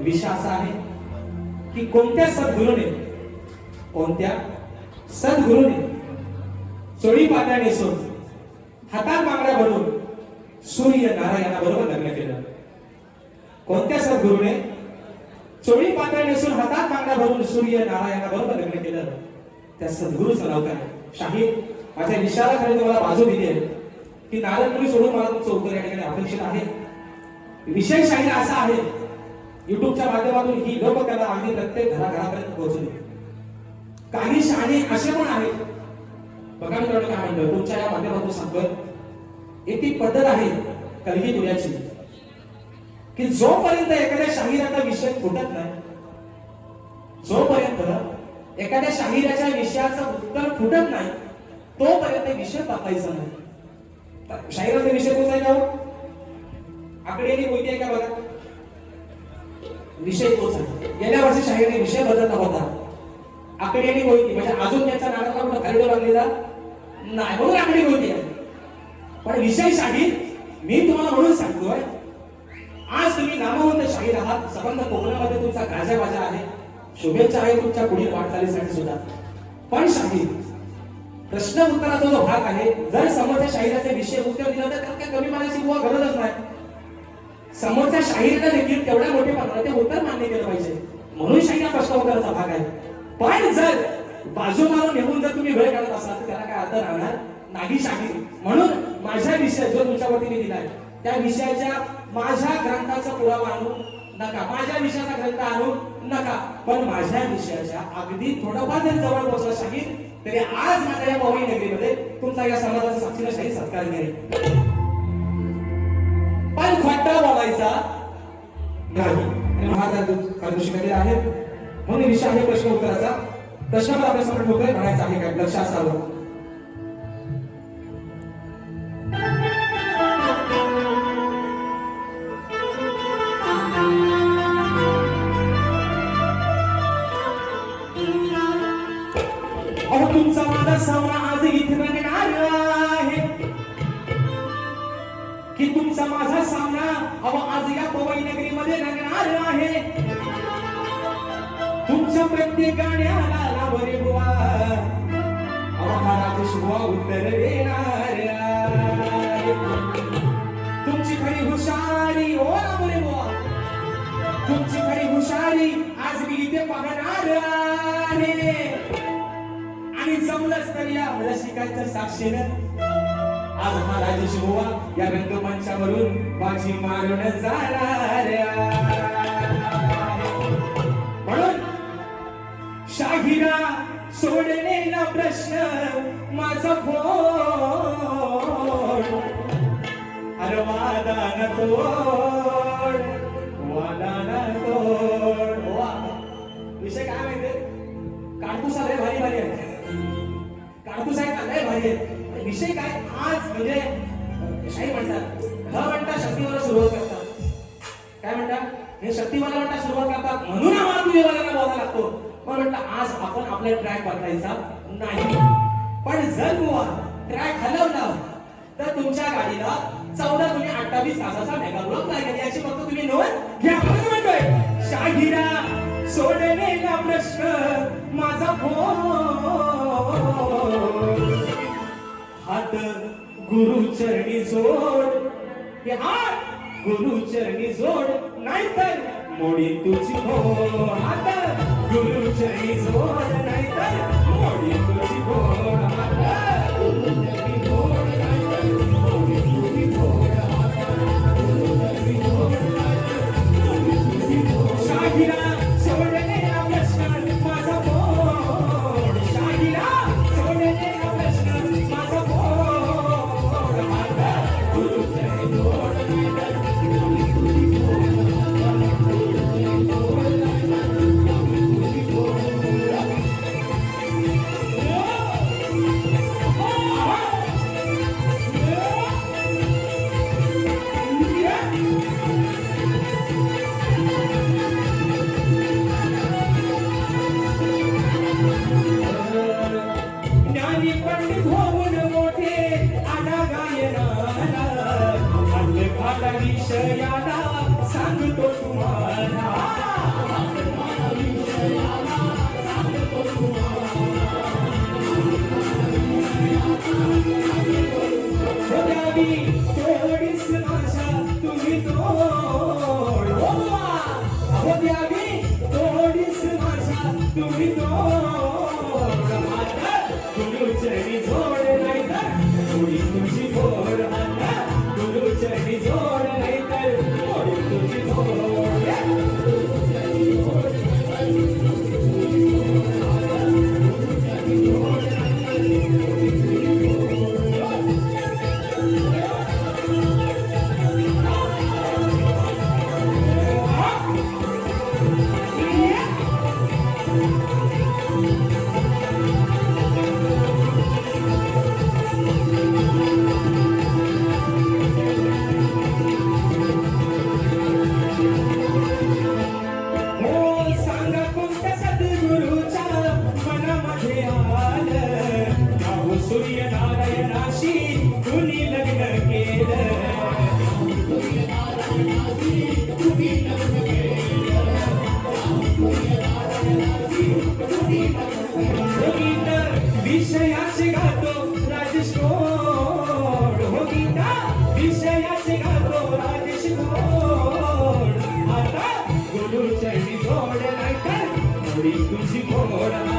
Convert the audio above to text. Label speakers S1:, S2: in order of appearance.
S1: विषय असा आहे की कोणत्या सद्गुरूने चोळी पातळ्या नेसून हातात बांगड्या भरून सूर्य नारायणाबरोबर लग्न केलं? कोणत्या सद्गुरूने चोळी पातळ्या नेसून हातात बांगड्या भरून सूर्य नारायणाबरोबर लग्न केलं? त्या सद्गुरूचं नाव काय? शाहीर, माझ्या विचारा खरे तुम्हाला बाजू दिली आहे की नारदमुनी सोडून मला तुमचं उत्तर या ठिकाणी अपेक्षित आहे. विषय शाहीर असा आहे, युट्यूबच्या माध्यमातून ही लोककला अगदी प्रत्येक घराघरापर्यंत पोहोचली. काही शहाणे असे पण आहेत, बघा मित्रांनो काय म्हणतो, तुमच्या या माध्यमातून सांगतो, एक ती पद्धत आहे कलगी दुनियाची की जोपर्यंत एखाद्या शाहिराचा विषय फुटत नाही, जोपर्यंत एखाद्या शाहिराच्या विषयाचं उत्तर फुटत नाही, तोपर्यंत विषय बदलायचा नाही. शाहिराचा विषय कोणता आहे का? आकडेवारी कोणती आहे का बघा? विषय तोच आहे. गेल्या वर्षी शाहिराने विषय बदलला होता. आकडेवारी कोणती म्हणजे अजून त्याचा नाटकाला कुठं खरेदी लागलेला नाही, म्हणून आकडी कोणती आहे. पण विषय शाहीर मी तुम्हाला म्हणून सांगतोय, आज तुम्ही नामवंत शाहीर आहात, संबंध कोकणामध्ये तुमचा गाजावाजा आहे, शुभेच्छा आहे तुमच्या पुढील वाटचालीसाठी सुद्धा. पण शाहीर प्रश्न उत्तराचा जो भाग आहे, जर समोरच्या शाहिराचे विषय उत्तर दिलं तर त्यात कमी मानायची बुवा गरजच नाही. समोरच्या शाहिराला देखील तेवढ्या मोठेपणाने ते उत्तर मान्य केलं पाहिजे, म्हणून शाहीर हा प्रश्न उत्तराचा भाग आहे. पण जर बाजू मारून नेऊन जर तुम्ही वेळ काढत असाल तर त्याला काय अर्थ राहणार नाही शाहीर. म्हणून माझा विषय जो तुमच्यावरती मी दिलाय, त्या विषयाच्या माझ्या ग्रंथाचा पुरावा आणू नका, माझ्या विषयाचा ग्रंथ आणू नका, पण माझ्या विषयाच्या अगदी थोडंफार जर जवळ पोहोचला शाहीर, तरी आज माझ्या या पवई नगरीमध्ये तुमचा या समाजाचा साक्षीला शाहीर सत्कार करेल. पण खोटा बोलायचा नाही. महाराज आहेत म्हणून विषय आहे प्रश्न उत्तराचा. प्रश्नावर आपल्या समोर ठोकरे म्हणायचं आहे काय, लक्ष असावं. तुमचा माझा सामना आज इथे रंगणार आहे, की तुमचा माझा सामना आज या पवई नगरीमध्ये रंगणार आहे. तुमच्या प्रत्येक गाण्याला लाभरे बुवा महाराज शुभा उत्तर देणार. तुमची खरी हुशारी ओ लाभरे बुवा, तुमची खरी हुशारी आज मी इथे पाहणार आहे. आणि जमलंच तर या रसिकांच्या साक्षीनं आज महाराज शिववा या रंगमंचावरून बाजी मारून जाणार. म्हणून शाहिरा सोडलेला प्रश्न माझा फोड, अरे वादान तोड, वादान तोड. विषय काय माहितीये, काढतूस लय भारी भारी आहे, काढतूस आहे लय भारी आहे. विषय काय आज म्हणजे शाही म्हणतात, म्हणतात शक्तीवाला सुरुवात करतात. काय म्हणतात, हे शक्तीवाला म्हणतात सुरुवात करतात, म्हणून आम्हाला तुझेवाल्यांना बोलायला लागतो. पण म्हणतात आज आपण आपला ट्रॅक बदलायचा नाही. पण जर बुवा ट्रॅक हलवला तर तुमच्या गाडीला 14 तुम्ही 28 तासाचा मेगा ब्लॉक लागेल, याची फक्त तुम्ही नोंद घ्या. म्हणतोय शाहिरा सोडलेला प्रश्न माझा फोड, हात गुरुचरणी जोड, हे हात गुरुचरणी जोड, नाहीतर मोडी तुझी भोड. हात गुरुचरणी जोड, नाहीतर मोडी तुझी भोड. हात गुरुचरणी जोड, नाहीतर मोडी तुझी भोड. शाहिरा सोडलेला प्रश्न माझा फोड, शाहिरा सोडलेला प्रश्न माझा फोड. हात गुरुचरणी जोड, नाहीतर मोडी तुझी भोड. तुम्ही तोड आता गुलू चरणी जोड नाही तर मोडी तुझी गोड आता गुलू चरणी जोड नाही तर मोडी तुझी गोड सूर्यनारायणाशी कुणी लग्न केलं गीता विषयाचे गातो राजेश कोड हो गीता विषयाचे गातो राजेश कोड आता गुरु चरणी जोड नाही तर मोडी तुझी गोड